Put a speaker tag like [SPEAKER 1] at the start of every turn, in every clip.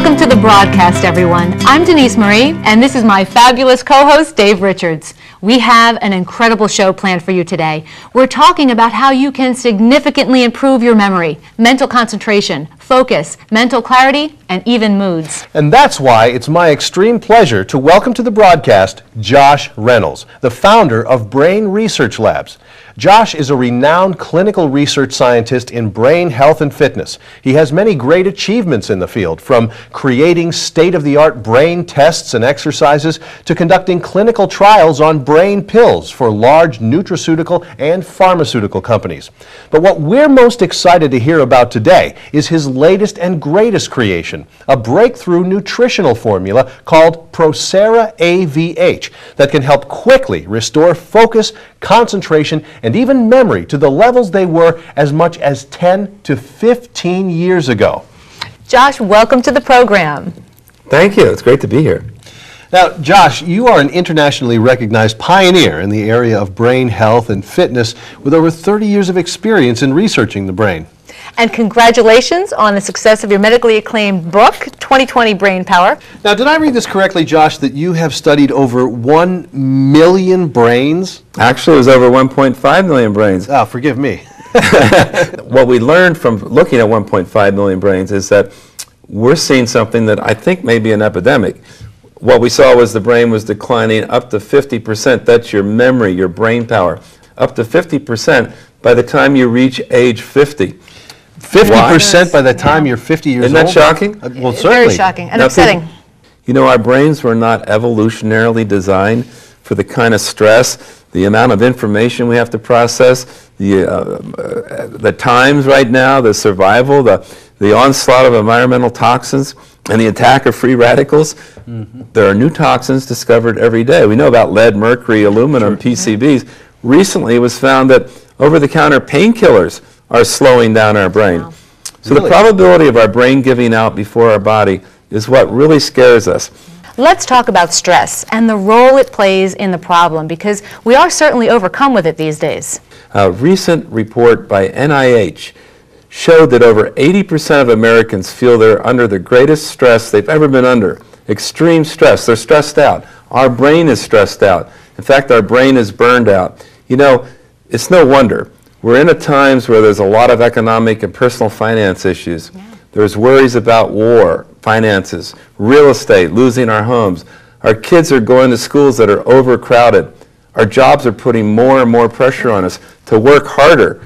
[SPEAKER 1] Welcome to the broadcast, everyone. I'm Denise Marie, and this is my fabulous co-host, Dave Richards. We have an incredible show planned for you today. We're talking about how you can significantly improve your memory, mental concentration, focus, mental clarity, and even moods.
[SPEAKER 2] And that's why it's my extreme pleasure to welcome to the broadcast Josh Reynolds, the founder of Brain Research Labs. Josh is a renowned clinical research scientist in brain health and fitness. He has many great achievements in the field, from creating state-of-the-art brain tests and exercises to conducting clinical trials on brain pills for large nutraceutical and pharmaceutical companies. But what we're most excited to hear about today is his latest and greatest creation, a breakthrough nutritional formula called Procera AVH that can help quickly restore focus, concentration, and even memory to the levels they were as much as 10 to 15 years ago.
[SPEAKER 1] Josh, welcome to the program.
[SPEAKER 3] Thank you. It's great to be here.
[SPEAKER 2] Now, Josh, you are an internationally recognized pioneer in the area of brain health and fitness with over 30 years of experience in researching the brain.
[SPEAKER 1] And congratulations on the success of your medically acclaimed book, 2020 Brain Power.
[SPEAKER 2] Now, did I read this correctly, Josh, that you have studied over 1 million brains?
[SPEAKER 3] Actually, it was over 1.5 million brains.
[SPEAKER 2] Oh, forgive me.
[SPEAKER 3] What we learned from looking at 1.5 million brains is that we're seeing something that I think may be an epidemic. What we saw was the brain was declining up to 50%. That's your memory, your brain power. Up to 50% by the time you reach age 50.
[SPEAKER 2] 50% by the time you're 50 years old?
[SPEAKER 3] Isn't that shocking?
[SPEAKER 2] Well, certainly.
[SPEAKER 1] Very shocking and upsetting.
[SPEAKER 3] You know, our brains were not evolutionarily designed for the kind of stress, the amount of information we have to process, the times right now, the survival, the onslaught of environmental toxins, and the attack of free radicals. There are new toxins discovered every day. We know about lead, mercury, aluminum, PCBs. Recently, it was found that over-the-counter painkillers are slowing down our brain. Wow. So really? The probability of our brain giving out before our body is what really scares us.
[SPEAKER 1] Let's talk about stress and the role it plays in the problem, because we are certainly overcome with it these days.
[SPEAKER 3] A recent report by NIH showed that over 80% of Americans feel they're under the greatest stress they've ever been under. Extreme stress. They're stressed out. Our brain is stressed out. In fact, our brain is burned out. You know, it's no wonder. We're in a times where there's a lot of economic and personal finance issues. Yeah. There's worries about war, finances, real estate, losing our homes. Our kids are going to schools that are overcrowded. Our jobs are putting more and more pressure on us to work harder.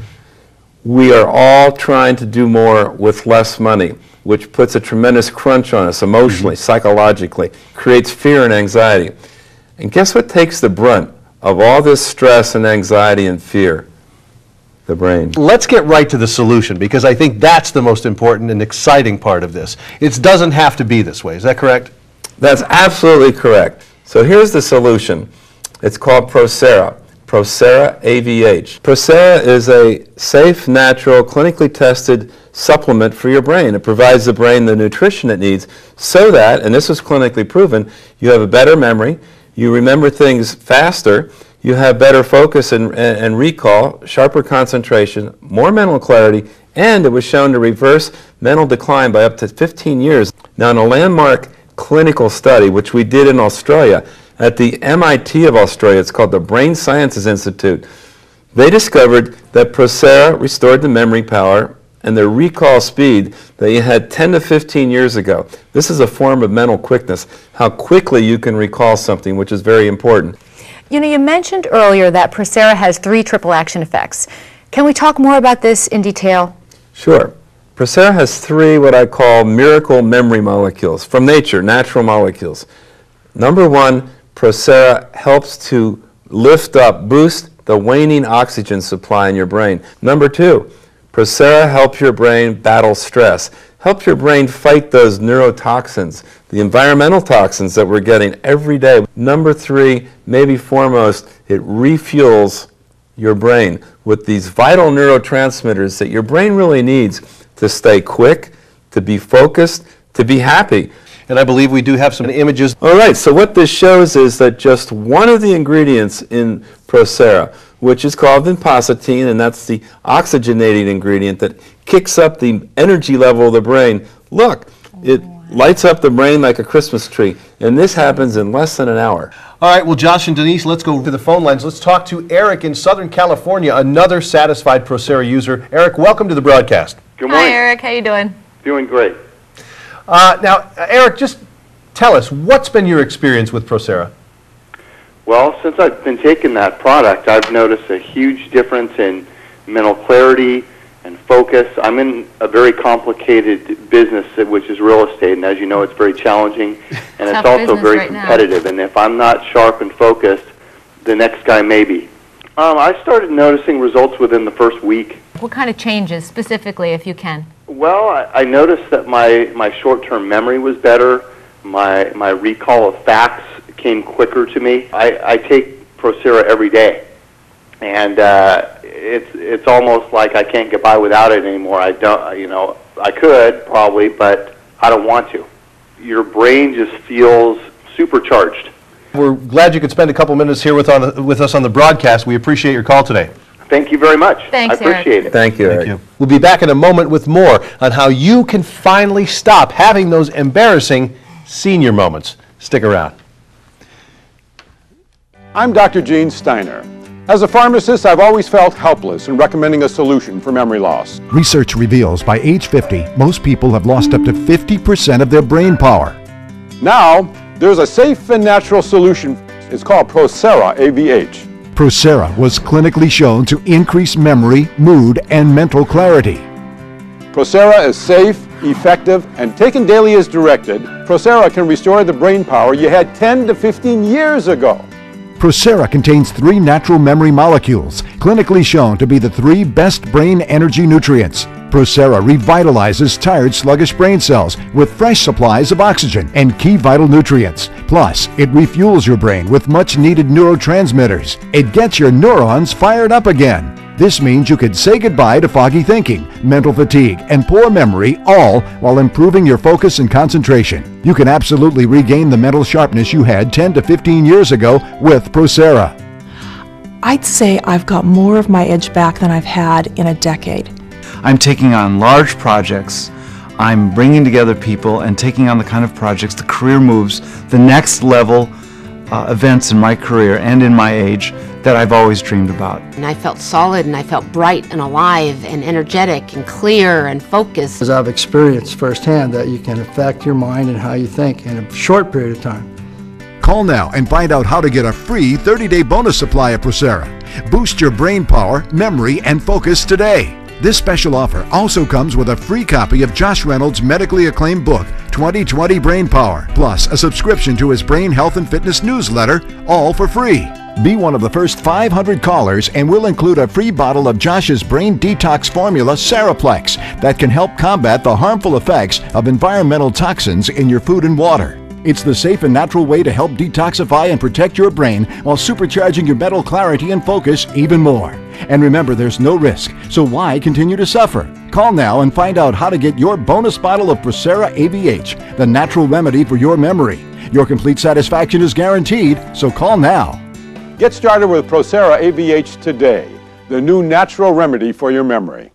[SPEAKER 3] We are all trying to do more with less money, which puts a tremendous crunch on us emotionally, psychologically, creates fear and anxiety. And guess what takes the brunt of all this stress and anxiety and fear? The brain.
[SPEAKER 2] Let's get right to the solution, because I think that's the most important and exciting part of this. It doesn't have to be this way. Is that correct?
[SPEAKER 3] That's absolutely correct. So here's the solution. It's called Procera. Procera AVH. Procera is a safe, natural, clinically tested supplement for your brain. It provides the brain the nutrition it needs so that, and this is clinically proven, you have a better memory, you remember things faster, you have better focus and recall, sharper concentration, more mental clarity, and it was shown to reverse mental decline by up to 15 years. Now, in a landmark clinical study, which we did in Australia, at the MIT of Australia, it's called the Brain Sciences Institute, they discovered that Procera restored the memory power and the recall speed that you had 10 to 15 years ago. This is a form of mental quickness, how quickly you can recall something, which is very important.
[SPEAKER 1] You know, you mentioned earlier that Procera has 3 triple action effects. Can we talk more about this in detail?
[SPEAKER 3] Sure. Procera has 3 what I call miracle memory molecules from nature, natural molecules. Number 1, Procera helps to lift up, boost the waning oxygen supply in your brain. Number 2, Procera helps your brain battle stress, helps your brain fight those neurotoxins, the environmental toxins that we're getting every day. Number 3, maybe foremost, it refuels your brain with these vital neurotransmitters that your brain really needs to stay quick, to be focused, to be happy.
[SPEAKER 2] And I believe we do have some images.
[SPEAKER 3] All right, so what this shows is that just one of the ingredients in Procera, which is called vinpocetine, and that's the oxygenating ingredient that kicks up the energy level of the brain. Look, it lights up the brain like a Christmas tree. And this happens in less than an hour.
[SPEAKER 2] All right, well, Josh and Denise, let's go to the phone lines. Let's talk to Eric in Southern California, another satisfied Procera user. Eric, welcome to the broadcast.
[SPEAKER 4] Good morning.
[SPEAKER 1] Hi, Eric. How you doing?
[SPEAKER 4] Doing great.
[SPEAKER 2] Now, Eric, just tell us, what's been your experience with Procera?
[SPEAKER 4] Well, since I've been taking that product, I've noticed a huge difference in mental clarity and focus. I'm in a very complicated business, which is real estate, and as you know, it's very challenging, and it's also very competitive. And if I'm not sharp and focused, the next guy may be. I started noticing results within the first week.
[SPEAKER 1] What kind of changes specifically, if you can?
[SPEAKER 4] Well, I noticed that my short-term memory was better. My recall of facts came quicker to me. I take Procera every day, and it's almost like I can't get by without it anymore. I don't, I could probably, but I don't want to. Your brain just feels supercharged.
[SPEAKER 2] We're glad you could spend a couple minutes here with us on the broadcast. We appreciate your call today.
[SPEAKER 4] Thank you very much.
[SPEAKER 1] Thanks,
[SPEAKER 4] I appreciate it.
[SPEAKER 3] Thank you, Eric.
[SPEAKER 2] Thank you. We'll be back in a moment with more on how you can finally stop having those embarrassing senior moments. Stick around.
[SPEAKER 5] I'm Dr. Gene Steiner. As a pharmacist, I've always felt helpless in recommending a solution for memory loss.
[SPEAKER 6] Research reveals by age 50, most people have lost up to 50% of their brain power.
[SPEAKER 5] Now, there's a safe and natural solution. It's called Procera AVH.
[SPEAKER 6] Procera was clinically shown to increase memory, mood, and mental clarity.
[SPEAKER 5] Procera is safe, effective, and taken daily as directed. Procera can restore the brain power you had 10 to 15 years ago.
[SPEAKER 6] Procera contains 3 natural memory molecules, clinically shown to be the 3 best brain energy nutrients. Procera revitalizes tired, sluggish brain cells with fresh supplies of oxygen and key vital nutrients. Plus, it refuels your brain with much-needed neurotransmitters. It gets your neurons fired up again. This means you could say goodbye to foggy thinking, mental fatigue, and poor memory, all while improving your focus and concentration. You can absolutely regain the mental sharpness you had 10 to 15 years ago with Procera.
[SPEAKER 7] I'd say I've got more of my edge back than I've had in a decade.
[SPEAKER 8] I'm taking on large projects. I'm bringing together people and taking on the kind of projects, the career moves, the next level events in my career and in my age that I've always dreamed about.
[SPEAKER 9] And I felt solid, and I felt bright and alive and energetic and clear and focused.
[SPEAKER 10] As I've experienced firsthand that you can affect your mind and how you think in a short period of time.
[SPEAKER 6] Call now and find out how to get a free 30-day bonus supply of Procera. Boost your brain power, memory, and focus today. This special offer also comes with a free copy of Josh Reynolds' medically acclaimed book, 20/20 Brain Power, plus a subscription to his brain health and fitness newsletter, all for free. Be one of the first 500 callers and we'll include a free bottle of Josh's brain detox formula, Seraplex, that can help combat the harmful effects of environmental toxins in your food and water. It's the safe and natural way to help detoxify and protect your brain while supercharging your mental clarity and focus even more. And remember, there's no risk, so why continue to suffer? Call now and find out how to get your bonus bottle of Procera AVH, the natural remedy for your memory. Your complete satisfaction is guaranteed, so call now.
[SPEAKER 5] Get started with Procera AVH today, the new natural remedy for your memory.